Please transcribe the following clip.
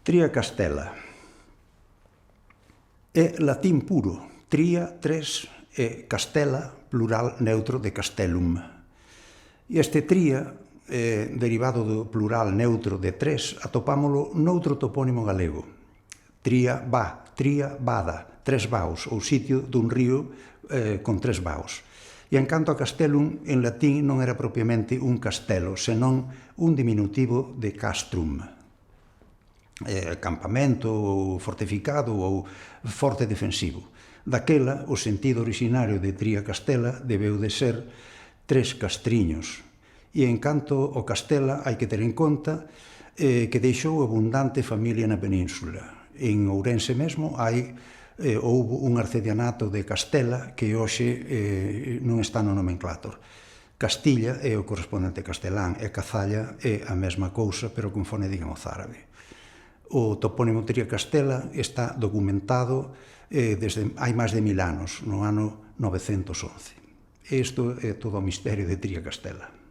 Tria Castela. É latín puro. Tria, tres, e Castela, plural neutro de castellum. E este tria, derivado do plural neutro de tres, atopámolo noutro topónimo galego. Tria va, tria vada, tres vaos, ou sitio dun río con tres vaos. E en canto a castellum, en latín non era propiamente un castelo, senón un diminutivo de castrum. Campamento, ou fortificado, ou forte defensivo. Daquela, o sentido originario de Tria Castela debeu de ser tres castriños. E en canto ao Castela, hai que ter en conta que deixou abundante familia na península. En Ourense mesmo houbo un arcedianato de Castela que hoxe non está no nomenclátor. Castilla é o correspondente castelán e Cazalla é a mesma cousa, pero con fonediga mozárabe. O topónimo Tria Castela está documentado desde hai máis de 1000 anos, no ano 911. Isto é todo o misterio de Tria Castela.